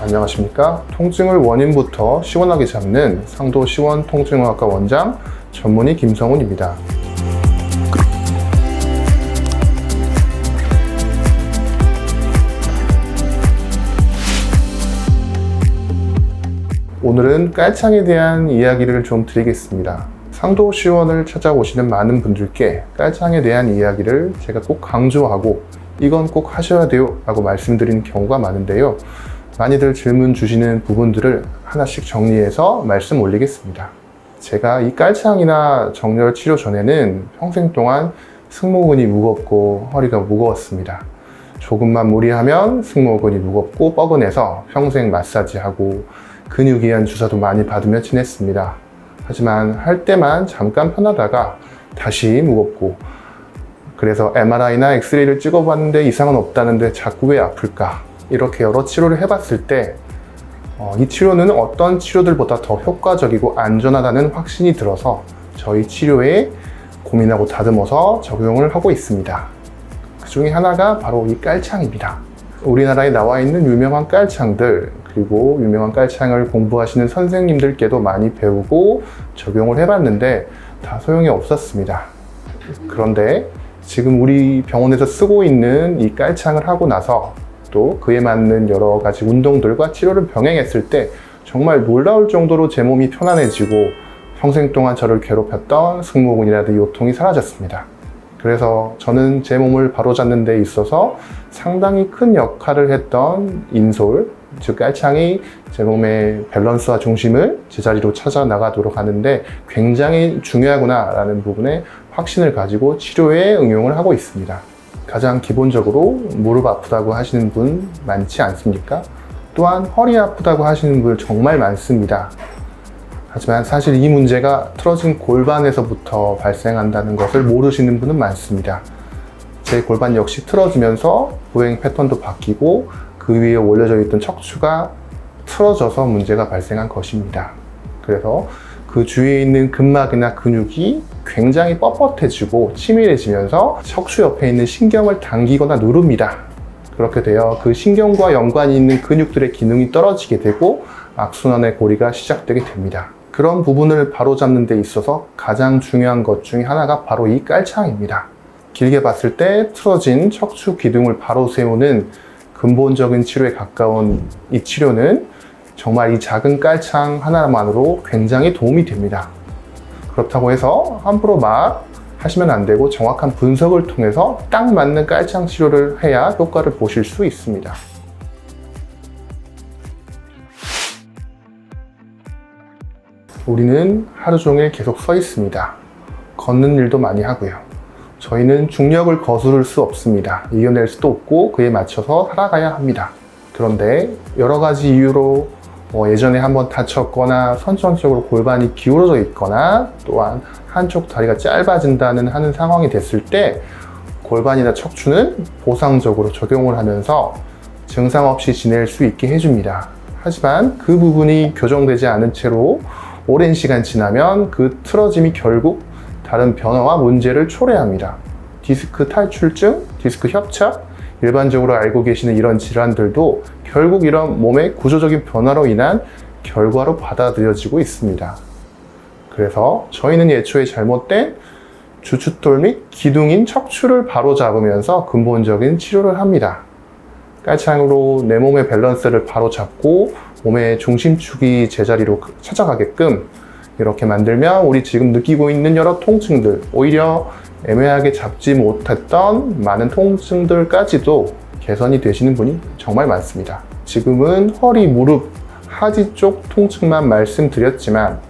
안녕하십니까. 통증을 원인부터 시원하게 잡는 상도 시원 통증의학과 원장 전문의 김성훈입니다. 오늘은 깔창에 대한 이야기를 좀 드리겠습니다. 상도 시원을 찾아오시는 많은 분들께 깔창에 대한 이야기를 제가 꼭 강조하고 이건 꼭 하셔야 돼요 라고 말씀드리는 경우가 많은데요. 많이들 질문 주시는 부분들을 하나씩 정리해서 말씀 올리겠습니다. 제가 이 깔창이나 정렬 치료 전에는 평생 동안 승모근이 무겁고 허리가 무거웠습니다. 조금만 무리하면 승모근이 무겁고 뻐근해서 평생 마사지하고 근육이완 주사도 많이 받으며 지냈습니다. 하지만 할 때만 잠깐 편하다가 다시 무겁고, 그래서 MRI나 엑스레이를 찍어봤는데 이상은 없다는데 자꾸 왜 아플까? 이렇게 여러 치료를 해봤을 때 이 치료는 어떤 치료들보다 더 효과적이고 안전하다는 확신이 들어서 저희 치료에 고민하고 다듬어서 적용을 하고 있습니다. 그 중에 하나가 바로 이 깔창입니다. 우리나라에 나와 있는 유명한 깔창들, 그리고 유명한 깔창을 공부하시는 선생님들께도 많이 배우고 적용을 해봤는데 다 소용이 없었습니다. 그런데 지금 우리 병원에서 쓰고 있는 이 깔창을 하고 나서 또 그에 맞는 여러 가지 운동들과 치료를 병행했을 때 정말 놀라울 정도로 제 몸이 편안해지고 평생 동안 저를 괴롭혔던 승모근이라든지 요통이 사라졌습니다. 그래서 저는 제 몸을 바로잡는 데 있어서 상당히 큰 역할을 했던 인솔, 즉 깔창이 제 몸의 밸런스와 중심을 제자리로 찾아 나가도록 하는데 굉장히 중요하구나 라는 부분에 확신을 가지고 치료에 응용을 하고 있습니다. 가장 기본적으로 무릎 아프다고 하시는 분 많지 않습니까? 또한 허리 아프다고 하시는 분 정말 많습니다. 하지만 사실 이 문제가 틀어진 골반에서부터 발생한다는 것을 모르시는 분은 많습니다. 제 골반 역시 틀어지면서 보행 패턴도 바뀌고 그 위에 올려져 있던 척추가 틀어져서 문제가 발생한 것입니다. 그래서 그 주위에 있는 근막이나 근육이 굉장히 뻣뻣해지고 치밀해지면서 척추 옆에 있는 신경을 당기거나 누릅니다. 그렇게 되어 그 신경과 연관이 있는 근육들의 기능이 떨어지게 되고 악순환의 고리가 시작되게 됩니다. 그런 부분을 바로잡는 데 있어서 가장 중요한 것 중에 하나가 바로 이 깔창입니다. 길게 봤을 때 틀어진 척추 기둥을 바로 세우는 근본적인 치료에 가까운 이 치료는 정말 이 작은 깔창 하나만으로 굉장히 도움이 됩니다. 그렇다고 해서 함부로 막 하시면 안 되고 정확한 분석을 통해서 딱 맞는 깔창 치료를 해야 효과를 보실 수 있습니다. 우리는 하루 종일 계속 서 있습니다. 걷는 일도 많이 하고요. 저희는 중력을 거스를 수 없습니다. 이겨낼 수도 없고 그에 맞춰서 살아가야 합니다. 그런데 여러 가지 이유로 예전에 한번 다쳤거나 선천적으로 골반이 기울어져 있거나 또한 한쪽 다리가 짧아진다는 하는 상황이 됐을 때 골반이나 척추는 보상적으로 적용을 하면서 증상 없이 지낼 수 있게 해줍니다. 하지만 그 부분이 교정되지 않은 채로 오랜 시간 지나면 그 틀어짐이 결국 다른 변화와 문제를 초래합니다. 디스크 탈출증, 디스크 협착, 일반적으로 알고 계시는 이런 질환들도 결국 이런 몸의 구조적인 변화로 인한 결과로 받아들여지고 있습니다. 그래서 저희는 애초에 잘못된 주춧돌 및 기둥인 척추를 바로잡으면서 근본적인 치료를 합니다. 깔창으로 내 몸의 밸런스를 바로잡고 몸의 중심축이 제자리로 찾아가게끔 이렇게 만들면 우리 지금 느끼고 있는 여러 통증들, 오히려 애매하게 잡지 못했던 많은 통증들까지도 개선이 되시는 분이 정말 많습니다. 지금은 허리, 무릎, 하지 쪽 통증만 말씀드렸지만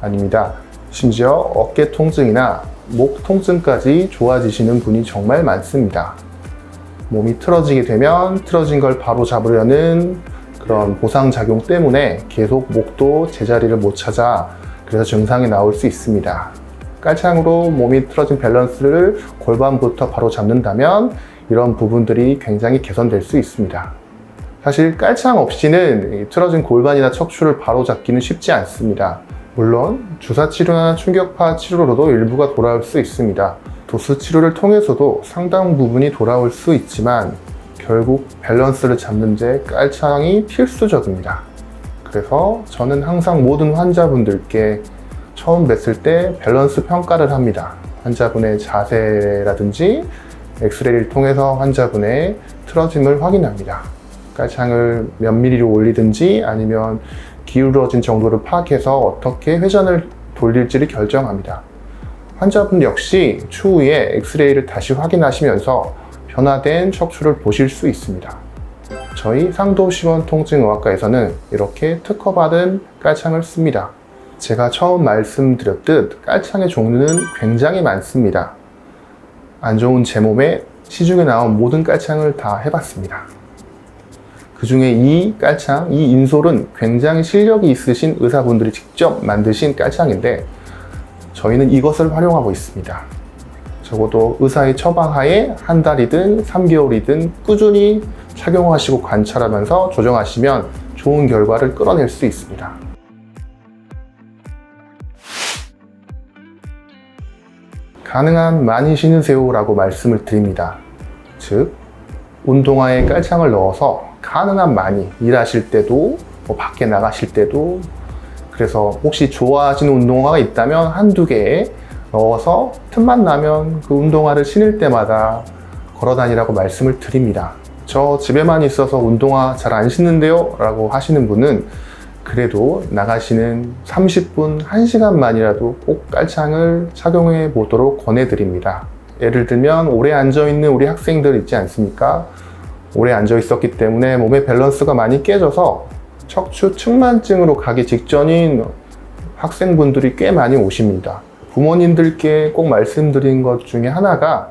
아닙니다. 심지어 어깨 통증이나 목 통증까지 좋아지시는 분이 정말 많습니다. 몸이 틀어지게 되면 틀어진 걸 바로 잡으려는 그런 보상작용 때문에 계속 목도 제자리를 못 찾아 그래서 증상이 나올 수 있습니다. 깔창으로 몸이 틀어진 밸런스를 골반부터 바로 잡는다면 이런 부분들이 굉장히 개선될 수 있습니다. 사실 깔창 없이는 틀어진 골반이나 척추를 바로 잡기는 쉽지 않습니다. 물론 주사 치료나 충격파 치료로도 일부가 돌아올 수 있습니다. 도수 치료를 통해서도 상당 부분이 돌아올 수 있지만 결국 밸런스를 잡는 데 깔창이 필수적입니다. 그래서 저는 항상 모든 환자분들께 처음 뵀을 때 밸런스 평가를 합니다. 환자분의 자세라든지 엑스레이를 통해서 환자분의 틀어짐을 확인합니다. 깔창을 몇 밀리로 올리든지 아니면 기울어진 정도를 파악해서 어떻게 회전을 돌릴지를 결정합니다. 환자분 역시 추후에 엑스레이를 다시 확인하시면서 변화된 척추를 보실 수 있습니다. 저희 상도시원통증의학과에서는 이렇게 특허받은 깔창을 씁니다. 제가 처음 말씀드렸듯 깔창의 종류는 굉장히 많습니다. 안 좋은 제 몸에 시중에 나온 모든 깔창을 다 해봤습니다. 그 중에 이 깔창, 이 인솔은 굉장히 실력이 있으신 의사분들이 직접 만드신 깔창인데 저희는 이것을 활용하고 있습니다. 적어도 의사의 처방하에 한 달이든 3개월이든 꾸준히 착용하시고 관찰하면서 조정하시면 좋은 결과를 끌어낼 수 있습니다. 가능한 많이 신으세요 라고 말씀을 드립니다. 즉, 운동화에 깔창을 넣어서 가능한 많이 일하실 때도 밖에 나가실 때도 그래서 혹시 좋아하시는 운동화가 있다면 한두 개 넣어서 틈만 나면 그 운동화를 신을 때마다 걸어 다니라고 말씀을 드립니다. 저 집에만 있어서 운동화 잘 안 신는데요 라고 하시는 분은 그래도 나가시는 30분, 1시간만이라도 꼭 깔창을 착용해 보도록 권해드립니다. 예를 들면 오래 앉아있는 우리 학생들 있지 않습니까? 오래 앉아 있었기 때문에 몸의 밸런스가 많이 깨져서 척추 측만증으로 가기 직전인 학생분들이 꽤 많이 오십니다. 부모님들께 꼭 말씀드린 것 중에 하나가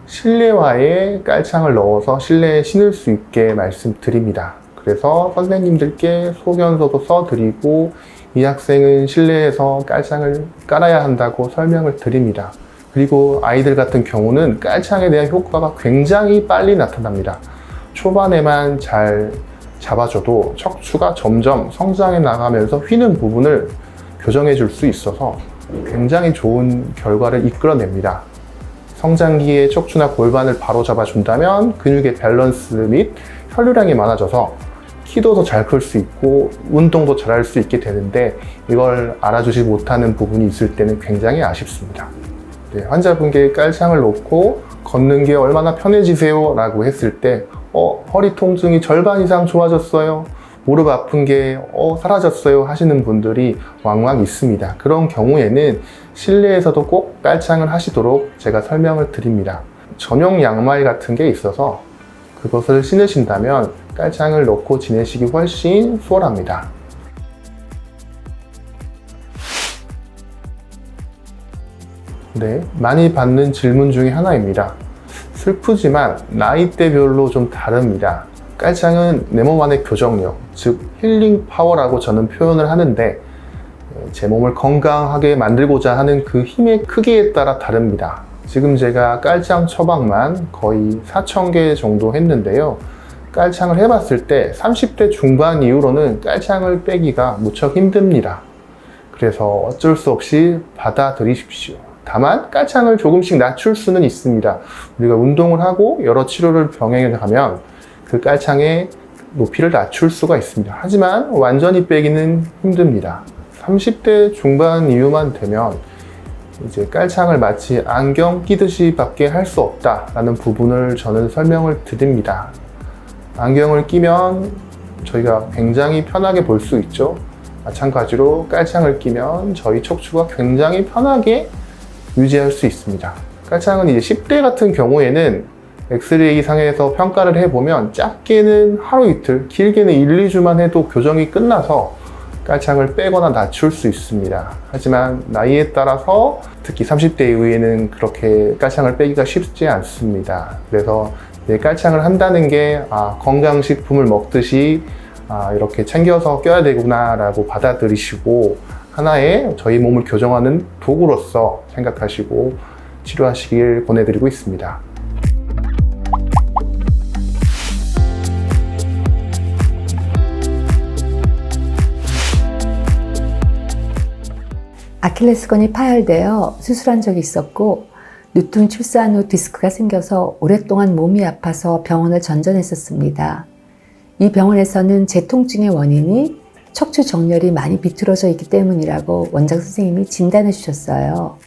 실내화에 깔창을 넣어서 실내에 신을 수 있게 말씀드립니다. 그래서 선생님들께 소견서도 써드리고 이 학생은 실내에서 깔창을 깔아야 한다고 설명을 드립니다. 그리고 아이들 같은 경우는 깔창에 대한 효과가 굉장히 빨리 나타납니다. 초반에만 잘 잡아줘도 척추가 점점 성장해 나가면서 휘는 부분을 교정해 줄 수 있어서 굉장히 좋은 결과를 이끌어냅니다. 성장기에 척추나 골반을 바로 잡아준다면 근육의 밸런스 및 혈류량이 많아져서 키도 더 잘 클 수 있고 운동도 잘 할 수 있게 되는데 이걸 알아주지 못하는 부분이 있을 때는 굉장히 아쉽습니다. 네, 환자분께 깔창을 놓고 걷는 게 얼마나 편해지세요? 라고 했을 때 허리 통증이 절반 이상 좋아졌어요. 무릎 아픈 게 사라졌어요 하시는 분들이 왕왕 있습니다. 그런 경우에는 실내에서도 꼭 깔창을 하시도록 제가 설명을 드립니다. 전용 양말 같은 게 있어서 그것을 신으신다면 깔창을 넣고 지내시기 훨씬 수월합니다. 네, 많이 받는 질문 중에 하나입니다. 슬프지만 나이대별로 좀 다릅니다. 깔창은 내 몸 안의 교정력, 즉 힐링 파워라고 저는 표현을 하는데 제 몸을 건강하게 만들고자 하는 그 힘의 크기에 따라 다릅니다. 지금 제가 깔창 처방만 거의 4,000개 정도 했는데요. 깔창을 해봤을 때 30대 중반 이후로는 깔창을 빼기가 무척 힘듭니다. 그래서 어쩔 수 없이 받아들이십시오. 다만 깔창을 조금씩 낮출 수는 있습니다. 우리가 운동을 하고 여러 치료를 병행해 가면 그 깔창의 높이를 낮출 수가 있습니다. 하지만 완전히 빼기는 힘듭니다. 30대 중반 이후만 되면 이제 깔창을 마치 안경 끼듯이 밖에 할 수 없다라는 부분을 저는 설명을 드립니다. 안경을 끼면 저희가 굉장히 편하게 볼 수 있죠. 마찬가지로 깔창을 끼면 저희 척추가 굉장히 편하게 유지할 수 있습니다. 깔창은 이제 10대 같은 경우에는 엑스레이 상에서 평가를 해보면 작게는 하루 이틀, 길게는 1, 2주만 해도 교정이 끝나서 깔창을 빼거나 낮출 수 있습니다. 하지만 나이에 따라서 특히 30대 이후에는 그렇게 깔창을 빼기가 쉽지 않습니다. 그래서 깔창을 한다는 게 건강식품을 먹듯이 이렇게 챙겨서 껴야 되구나 라고 받아들이시고 하나의 저희 몸을 교정하는 도구로서 생각하시고 치료하시길 권해드리고 있습니다. 아킬레스건이 파열되어 수술한 적이 있었고 누tung 출산 후 디스크가 생겨서 오랫동안 몸이 아파서 병원을 전전했었습니다. 이 병원에서는 제 통증의 원인이 척추 정렬이 많이 비틀어져 있기 때문이라고 원장 선생님이 진단해 주셨어요.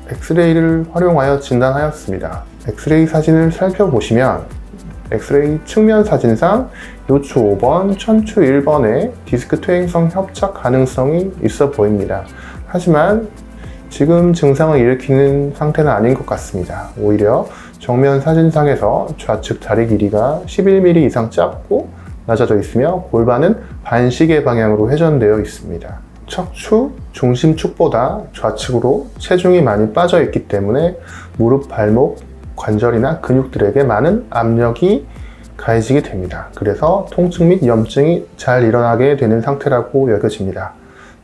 엑스레이를 활용하여 진단하였습니다. 엑스레이 사진을 살펴보시면 엑스레이 측면 사진상 요추 5번, 천추 1번에 디스크 퇴행성 협착 가능성이 있어 보입니다. 하지만 지금 증상을 일으키는 상태는 아닌 것 같습니다. 오히려 정면 사진상에서 좌측 다리 길이가 11mm 이상 짧고 낮아져 있으며 골반은 반시계 방향으로 회전되어 있습니다. 척추 중심축보다 좌측으로 체중이 많이 빠져 있기 때문에 무릎, 발목, 관절이나 근육들에게 많은 압력이 가해지게 됩니다. 그래서 통증 및 염증이 잘 일어나게 되는 상태라고 여겨집니다.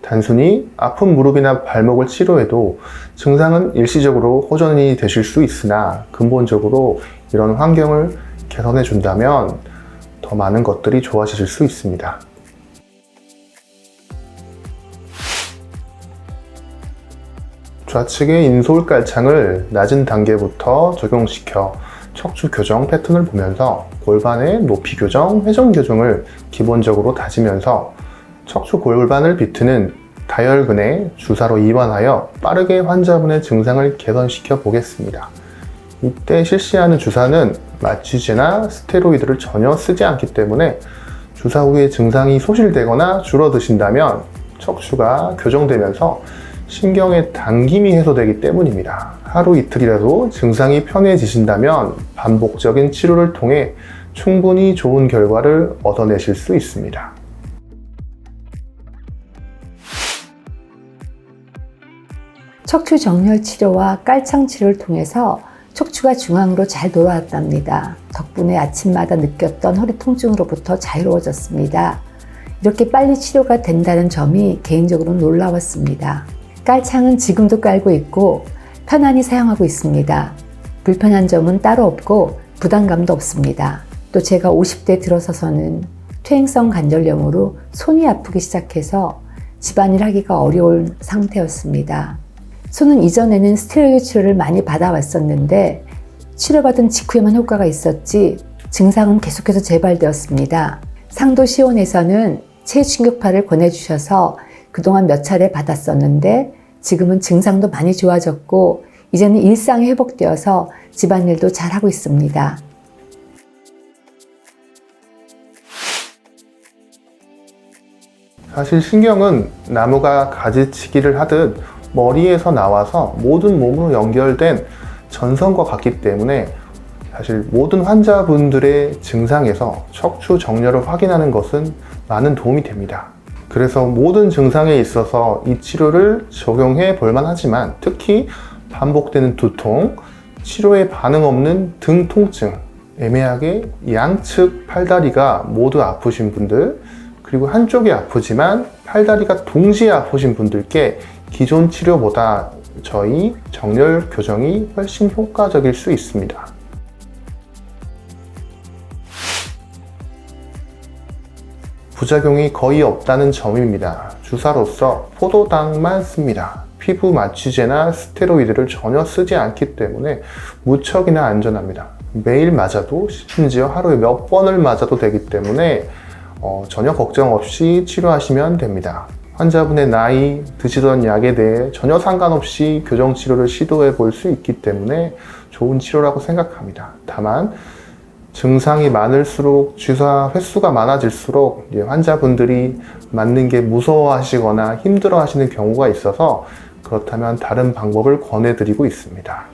단순히 아픈 무릎이나 발목을 치료해도 증상은 일시적으로 호전이 되실 수 있으나 근본적으로 이런 환경을 개선해 준다면 더 많은 것들이 좋아지실 수 있습니다. 좌측의 인솔 깔창을 낮은 단계부터 적용시켜 척추 교정 패턴을 보면서 골반의 높이 교정, 회전 교정을 기본적으로 다지면서 척추 골반을 비트는 다혈근에 주사로 이완하여 빠르게 환자분의 증상을 개선시켜 보겠습니다. 이때 실시하는 주사는 마취제나 스테로이드를 전혀 쓰지 않기 때문에 주사 후에 증상이 소실되거나 줄어드신다면 척추가 교정되면서 신경의 당김이 해소되기 때문입니다. 하루 이틀이라도 증상이 편해지신다면 반복적인 치료를 통해 충분히 좋은 결과를 얻어내실 수 있습니다. 척추 정렬 치료와 깔창 치료를 통해서 척추가 중앙으로 잘 돌아왔답니다. 덕분에 아침마다 느꼈던 허리 통증으로부터 자유로워졌습니다. 이렇게 빨리 치료가 된다는 점이 개인적으로 놀라웠습니다. 깔창은 지금도 깔고 있고 편안히 사용하고 있습니다. 불편한 점은 따로 없고 부담감도 없습니다. 또 제가 50대 들어서서는 퇴행성 관절염으로 손이 아프기 시작해서 집안일 하기가 어려운 상태였습니다. 손은 이전에는 스테로이드 치료를 많이 받아왔었는데 치료받은 직후에만 효과가 있었지 증상은 계속해서 재발되었습니다. 상도시원에서는 체충격파를 권해주셔서 그동안 몇 차례 받았었는데 지금은 증상도 많이 좋아졌고 이제는 일상이 회복되어서 집안일도 잘하고 있습니다. 사실 신경은 나무가 가지치기를 하듯 머리에서 나와서 모든 몸으로 연결된 전선과 같기 때문에 사실 모든 환자분들의 증상에서 척추 정렬을 확인하는 것은 많은 도움이 됩니다. 그래서 모든 증상에 있어서 이 치료를 적용해 볼만 하지만 특히 반복되는 두통, 치료에 반응 없는 등 통증, 애매하게 양측 팔다리가 모두 아프신 분들, 그리고 한쪽이 아프지만 팔다리가 동시에 아프신 분들께 기존 치료보다 저희 정렬 교정이 훨씬 효과적일 수 있습니다. 부작용이 거의 없다는 점입니다. 주사로서 포도당만 씁니다. 피부 마취제나 스테로이드를 전혀 쓰지 않기 때문에 무척이나 안전합니다. 매일 맞아도 심지어 하루에 몇 번을 맞아도 되기 때문에 전혀 걱정 없이 치료하시면 됩니다. 환자분의 나이, 드시던 약에 대해 전혀 상관없이 교정 치료를 시도해 볼 수 있기 때문에 좋은 치료라고 생각합니다. 다만 증상이 많을수록 주사 횟수가 많아질수록 환자분들이 맞는 게 무서워하시거나 힘들어 하시는 경우가 있어서 그렇다면 다른 방법을 권해드리고 있습니다.